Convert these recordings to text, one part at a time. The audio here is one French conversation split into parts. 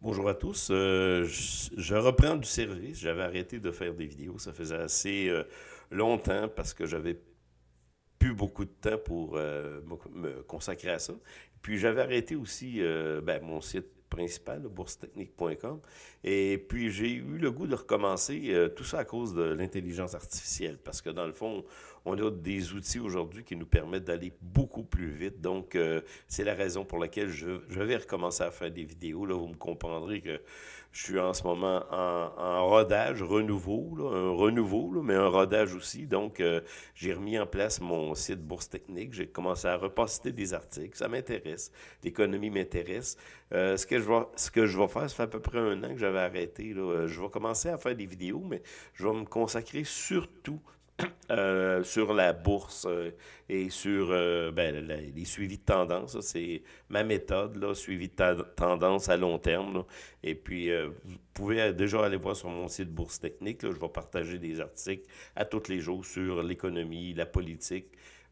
Bonjour à tous. Je reprends du service. J'avais arrêté de faire des vidéos. Ça faisait assez longtemps parce que j'avais plus beaucoup de temps pour me consacrer à ça. Puis j'avais arrêté aussi mon site principal, boursetechnique.com. Et puis j'ai eu le goût de recommencer tout ça à cause de l'intelligence artificielle. Parce que dans le fond, on a des outils aujourd'hui qui nous permettent d'aller beaucoup plus vite. Donc c'est la raison pour laquelle je vais recommencer à faire des vidéos. Là, vous me comprendrez que je suis en ce moment en rodage, renouveau, là, un renouveau, là, mais un rodage aussi. Donc, j'ai remis en place mon site Bourse Technique. J'ai commencé à reposter des articles. Ça m'intéresse. L'économie m'intéresse. Ce que je vais faire, ça fait à peu près un an que j'avais arrêté. Là. Je vais commencer à faire des vidéos, mais je vais me consacrer surtout sur la bourse et sur les suivis de tendance. C'est ma méthode, là, suivi de tendance à long terme. Là. Et puis, vous pouvez déjà aller voir sur mon site Bourse Technique. Là, je vais partager des articles à tous les jours sur l'économie, la politique,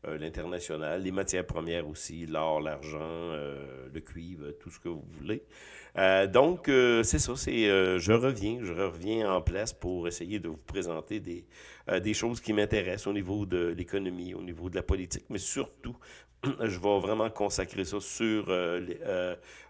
l'international, les matières premières aussi, l'or, l'argent, le cuivre, tout ce que vous voulez. Donc, c'est ça, je reviens en place pour essayer de vous présenter des choses qui m'intéressent au niveau de l'économie, au niveau de la politique, mais surtout, je vais vraiment consacrer ça sur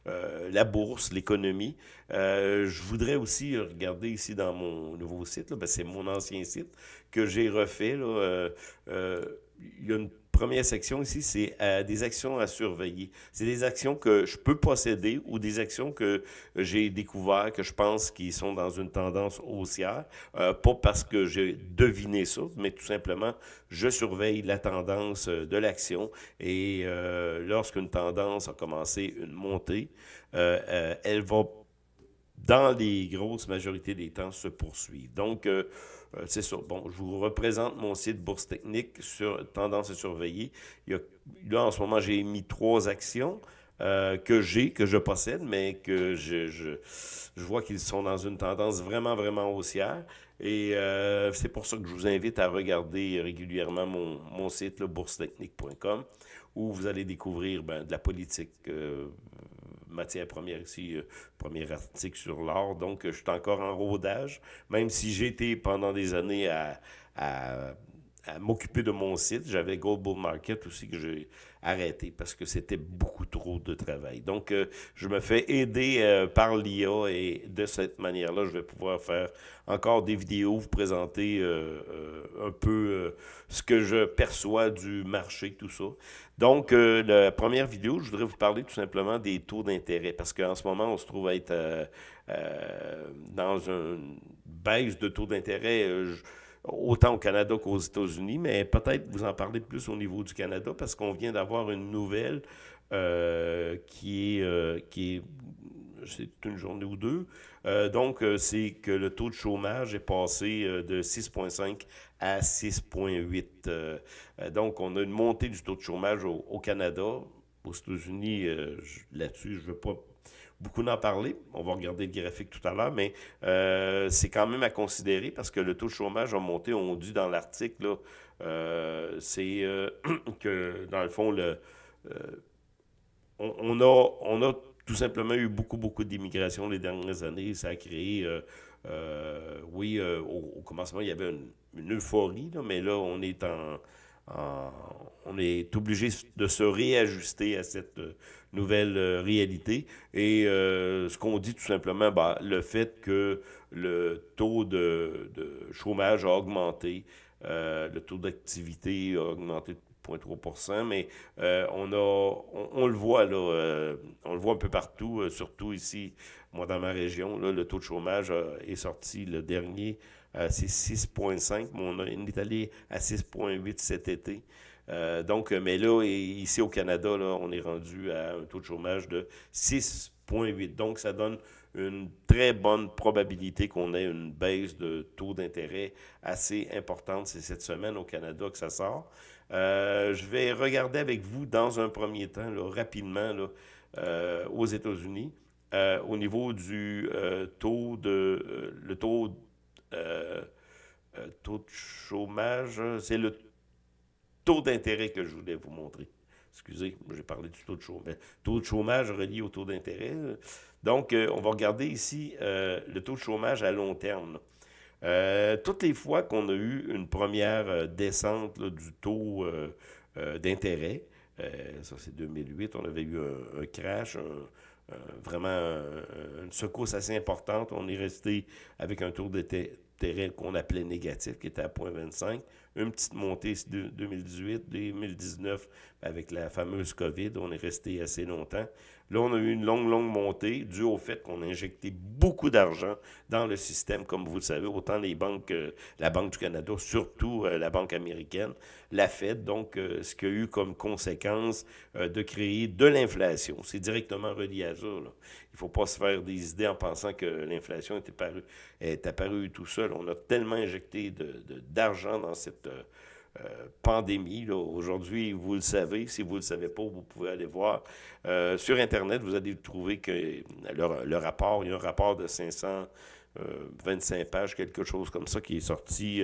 la bourse, l'économie. Je voudrais aussi regarder ici dans mon nouveau site, là, ben, c'est mon ancien site que j'ai refait. Là, il y a une première section ici, c'est des actions à surveiller. C'est des actions que je peux posséder ou des actions que j'ai découvert, que je pense qui sont dans une tendance haussière. Pas parce que j'ai deviné ça, mais tout simplement, je surveille la tendance de l'action et lorsqu'une tendance a commencé une montée, elle va dans les grosses majorités des temps, se poursuivre. Donc, c'est ça. Bon, je vous représente mon site Bourse Technique sur tendance à surveiller. Il y a, là, en ce moment, j'ai mis trois actions que je possède, mais que je vois qu'ils sont dans une tendance vraiment, vraiment haussière. Et c'est pour ça que je vous invite à regarder régulièrement mon site, boursetechnique.com, où vous allez découvrir de la politique, matière première ici, premier article sur l'or. Donc, je suis encore en rodage, même si j'ai été pendant des années à, à m'occuper de mon site. J'avais Global Market aussi que j'ai arrêté parce que c'était beaucoup trop de travail. Donc, je me fais aider par l'IA et de cette manière-là, je vais pouvoir faire encore des vidéos, vous présenter un peu ce que je perçois du marché, tout ça. Donc, la première vidéo, je voudrais vous parler tout simplement des taux d'intérêt parce qu'en ce moment, on se trouve à être dans une baisse de taux d'intérêt. Autant au Canada qu'aux États-Unis, mais peut-être vous en parlez plus au niveau du Canada parce qu'on vient d'avoir une nouvelle qui est c'est une journée ou deux. Donc, c'est que le taux de chômage est passé de 6,5 à 6,8. Donc, on a une montée du taux de chômage au Canada. Aux États-Unis, là-dessus, je ne veux pas beaucoup en parler. On va regarder le graphique tout à l'heure, mais c'est quand même à considérer parce que le taux de chômage a monté. On dit dans l'article, là, c'est que dans le fond, euh, on a tout simplement eu beaucoup, beaucoup d'immigration les dernières années. Ça a créé, oui, au commencement, il y avait une euphorie, là, mais là, en- on est obligé de se réajuster à cette nouvelle réalité. Et ce qu'on dit tout simplement, bah, le fait que le taux de chômage a augmenté, le taux d'activité a augmenté de 0,3%, mais on le voit là, on le voit un peu partout, surtout ici, moi dans ma région, là, le taux de chômage est sorti le dernier, c'est 6,5, mais on est allé à 6,8 cet été. Mais là, ici au Canada, là, on est rendu à un taux de chômage de 6,8. Donc, ça donne une très bonne probabilité qu'on ait une baisse de taux d'intérêt assez importante. C'est cette semaine au Canada que ça sort. Je vais regarder avec vous dans un premier temps, là, rapidement, là, aux États-Unis, au niveau du le euh, taux de chômage, c'est le taux d'intérêt que je voulais vous montrer. Excusez, j'ai parlé du taux de chômage. Taux de chômage relié au taux d'intérêt. Donc, on va regarder ici le taux de chômage à long terme. Toutes les fois qu'on a eu une première descente là, du taux d'intérêt, ça c'est 2008, on avait eu un crash, vraiment une secousse assez importante. On est resté avec un taux d'intérêt qu'on appelait négatif, qui était à 0,25. Une petite montée 2018, 2019, avec la fameuse COVID, on est resté assez longtemps. Là, on a eu une longue, longue montée due au fait qu'on a injecté beaucoup d'argent dans le système, comme vous le savez, autant les banques, la Banque du Canada, surtout la Banque américaine, la Fed, donc ce qui a eu comme conséquence de créer de l'inflation. C'est directement relié à ça. Là. Il ne faut pas se faire des idées en pensant que l'inflation est apparue tout seul. On a tellement injecté d'argent dans cette pandémie. Aujourd'hui, vous le savez. Si vous ne le savez pas, vous pouvez aller voir sur Internet. Vous allez trouver que le rapport, il y a un rapport de 525 pages, quelque chose comme ça, qui est sorti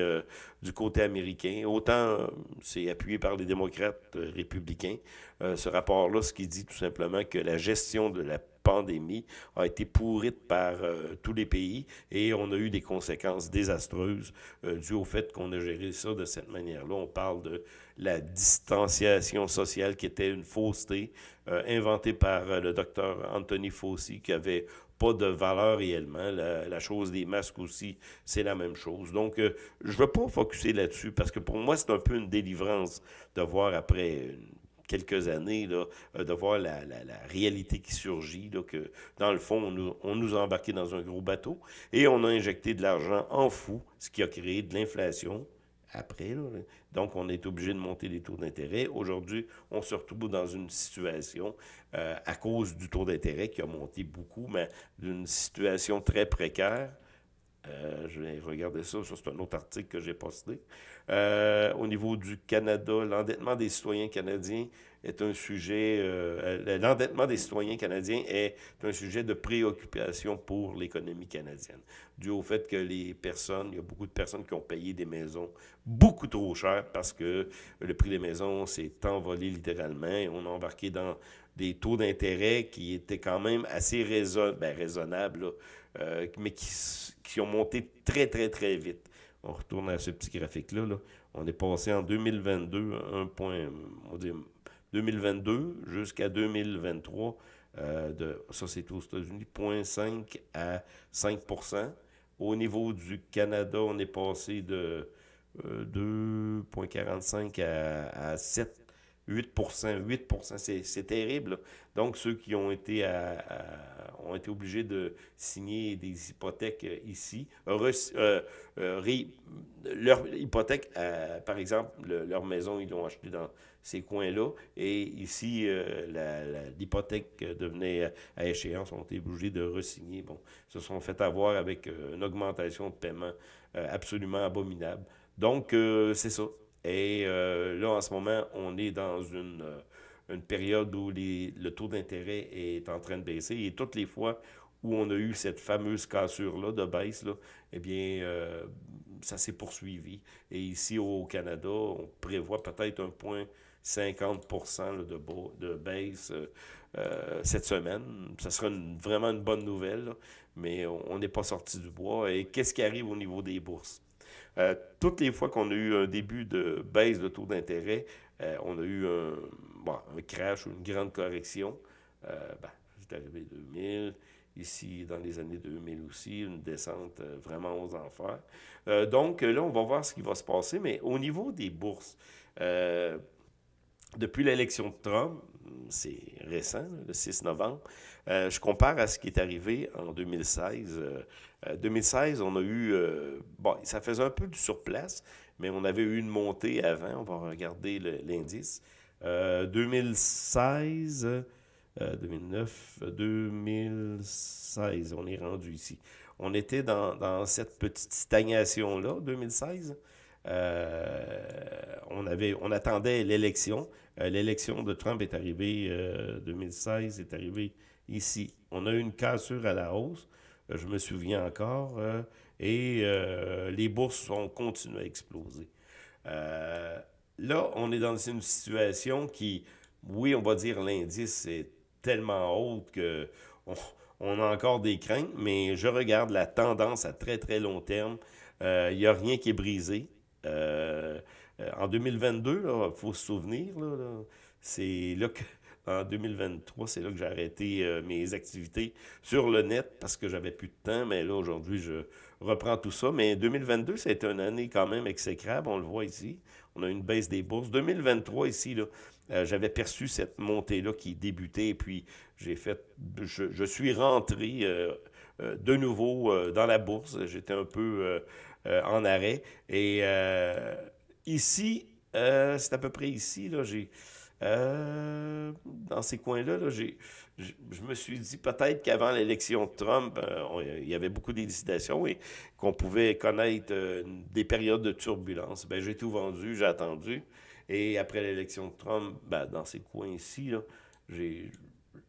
du côté américain. Autant c'est appuyé par les démocrates républicains. Ce rapport-là, ce qui dit tout simplement que la gestion de la pandémie a été pourrite par tous les pays et on a eu des conséquences désastreuses dues au fait qu'on a géré ça de cette manière-là. On parle de la distanciation sociale qui était une fausseté inventée par le docteur Anthony Fauci qui avait pas de valeur réellement. La chose des masques aussi, c'est la même chose. Donc, je ne veux pas focusser là-dessus parce que pour moi, c'est un peu une délivrance de voir après quelques années, là, de voir la réalité qui surgit, là, que dans le fond, on nous a embarqués dans un gros bateau et on a injecté de l'argent en fou, ce qui a créé de l'inflation après. Là. Donc, on est obligé de monter les taux d'intérêt. Aujourd'hui, on se retrouve dans une situation, à cause du taux d'intérêt qui a monté beaucoup, mais d'une situation très précaire. Je vais regarder ça, c'est un autre article que j'ai posté. Au niveau du Canada, l'endettement des citoyens canadiens est un sujet, l'endettement des citoyens canadiens est un sujet de préoccupation pour l'économie canadienne, dû au fait que il y a beaucoup de personnes qui ont payé des maisons beaucoup trop chères parce que le prix des maisons s'est envolé littéralement et on a embarqué dans des taux d'intérêt qui étaient quand même assez raisonnables, là, mais qui ont monté très, très, très vite. On retourne à ce petit graphique-là. Là. On est passé en 2022, 2022 jusqu'à 2023, ça c'est aux États-Unis, 0,5 à 5 Au niveau du Canada, on est passé de 2,45 à 7 8 c'est terrible. Là. Donc, ceux qui ont été, ont été obligés de signer des hypothèques ici, leur hypothèque, par exemple, leur maison, ils l'ont acheté dans ces coins-là, et ici, l'hypothèque devenait à échéance, ont été obligés de resigner. Bon, se sont fait avoir avec une augmentation de paiement absolument abominable. Donc, c'est ça. Et là, en ce moment, on est dans une période où le taux d'intérêt est en train de baisser. Et toutes les fois où on a eu cette fameuse cassure-là de baisse, là, eh bien, ça s'est poursuivi. Et ici, au Canada, on prévoit peut-être 1,50 % là, de baisse cette semaine. Ça sera vraiment une bonne nouvelle, là, mais on n'est pas sorti du bois. Et qu'est-ce qui arrive au niveau des bourses? Toutes les fois qu'on a eu un début de baisse de taux d'intérêt, on a eu un crash ou une grande correction. C'est arrivé 2000, ici dans les années 2000 aussi, une descente vraiment aux enfers. Donc là, on va voir ce qui va se passer, mais au niveau des bourses, depuis l'élection de Trump, c'est récent, le 6 novembre, je compare à ce qui est arrivé en 2016. 2016, on a eu, ça faisait un peu du surplace, mais on avait eu une montée avant. On va regarder l'indice. 2016, 2009, 2016, on est rendu ici. On était dans cette petite stagnation-là, 2016. On attendait l'élection. L'élection de Trump est arrivée, 2016 est arrivée ici. On a eu une cassure à la hausse, je me souviens encore, et les bourses ont continué à exploser. Là, on est dans une situation qui oui, on va dire l'indice est tellement haut que on, on a encore des craintes, mais je regarde la tendance à très très long terme. Il n'y a rien qui est brisé. Euh, En 2022, il faut se souvenir, c'est là que, en 2023, c'est là que j'ai arrêté mes activités sur le net parce que j'avais plus de temps, mais là, aujourd'hui, je reprends tout ça. Mais 2022, ça a été une année quand même exécrable, on le voit ici. On a une baisse des bourses. 2023, ici, là, j'avais perçu cette montée-là qui débutait, et puis j'ai fait, je suis rentré de nouveau dans la bourse. J'étais un peu en arrêt. Et ici, c'est à peu près ici, là, dans ces coins-là, là, je me suis dit peut-être qu'avant l'élection de Trump, il y avait beaucoup d'hésitations et qu'on pouvait connaître des périodes de turbulence. Ben, j'ai tout vendu, j'ai attendu. Et après l'élection de Trump, ben, dans ces coins ici, là, j'ai,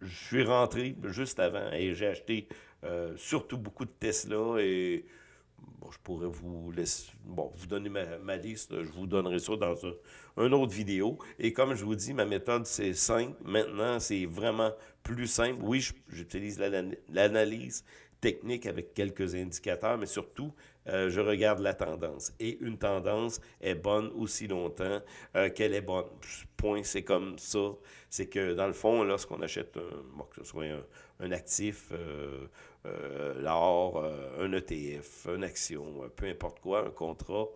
je suis rentré juste avant et j'ai acheté surtout beaucoup de Tesla et bon, je pourrais vous laisser, bon, vous donner ma liste, je vous donnerai ça dans un autre vidéo. Et comme je vous dis, ma méthode, c'est simple. Maintenant, c'est vraiment plus simple. Oui, j'utilise l'analyse technique avec quelques indicateurs, mais surtout, je regarde la tendance. Et une tendance est bonne aussi longtemps qu'elle est bonne. Point, c'est comme ça. C'est que dans le fond, lorsqu'on achète bon, que ce soit un actif, l'or, un ETF, une action, peu importe quoi, un contrat,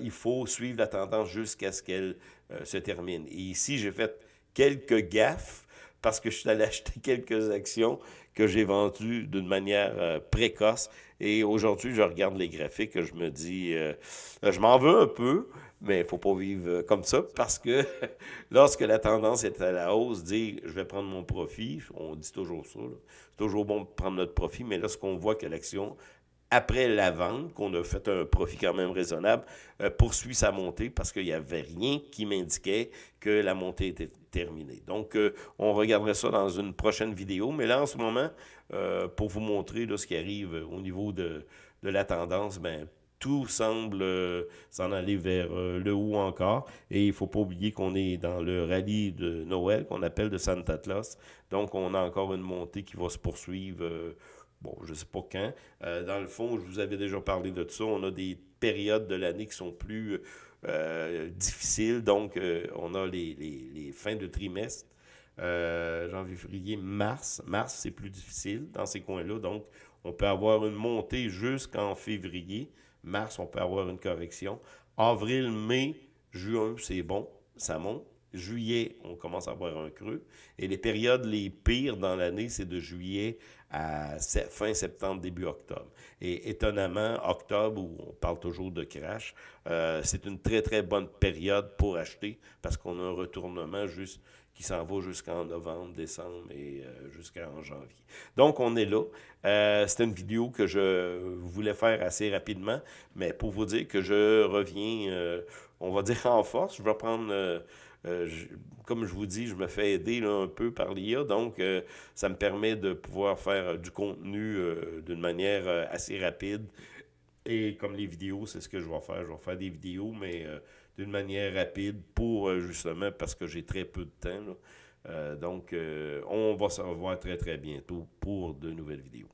il faut suivre la tendance jusqu'à ce qu'elle se termine. Et ici, j'ai fait quelques gaffes parce que je suis allé acheter quelques actions que j'ai vendues d'une manière précoce. Et aujourd'hui, je regarde les graphiques et je me dis, je m'en veux un peu, mais il ne faut pas vivre comme ça parce que lorsque la tendance est à la hausse, dire je vais prendre mon profit, on dit toujours ça, c'est toujours bon de prendre notre profit, mais lorsqu'on voit que l'action après la vente, qu'on a fait un profit quand même raisonnable, poursuit sa montée parce qu'il n'y avait rien qui m'indiquait que la montée était terminée. Donc, on regarderait ça dans une prochaine vidéo. Mais là, en ce moment, pour vous montrer là, ce qui arrive au niveau de la tendance, ben, tout semble s'en aller vers le haut encore. Et il ne faut pas oublier qu'on est dans le rallye de Noël, qu'on appelle de Santa Claus. Donc, on a encore une montée qui va se poursuivre. Bon, je ne sais pas quand. Dans le fond, je vous avais déjà parlé de ça. On a des périodes de l'année qui sont plus difficiles. Donc, on a les fins de trimestre. Janvier, février, mars. Mars, c'est plus difficile dans ces coins-là. Donc, on peut avoir une montée jusqu'en février. Mars, on peut avoir une correction. Avril, mai, juin, c'est bon. Ça monte. Juillet, on commence à avoir un creux. Et les périodes les pires dans l'année, c'est de juillet à fin septembre, début octobre. Et étonnamment, octobre, où on parle toujours de crash, c'est une très, très bonne période pour acheter parce qu'on a un retournement juste qui s'en va jusqu'en novembre, décembre et jusqu'en janvier. Donc, on est là. C'était une vidéo que je voulais faire assez rapidement, mais pour vous dire que je reviens, on va dire en force, je vais prendre... comme je vous dis, je me fais aider là, un peu par l'IA, donc ça me permet de pouvoir faire du contenu d'une manière assez rapide. Et comme les vidéos, c'est ce que je vais faire. Je vais faire des vidéos, mais d'une manière rapide pour justement parce que j'ai très peu de temps. Donc, on va se revoir très très bientôt pour de nouvelles vidéos.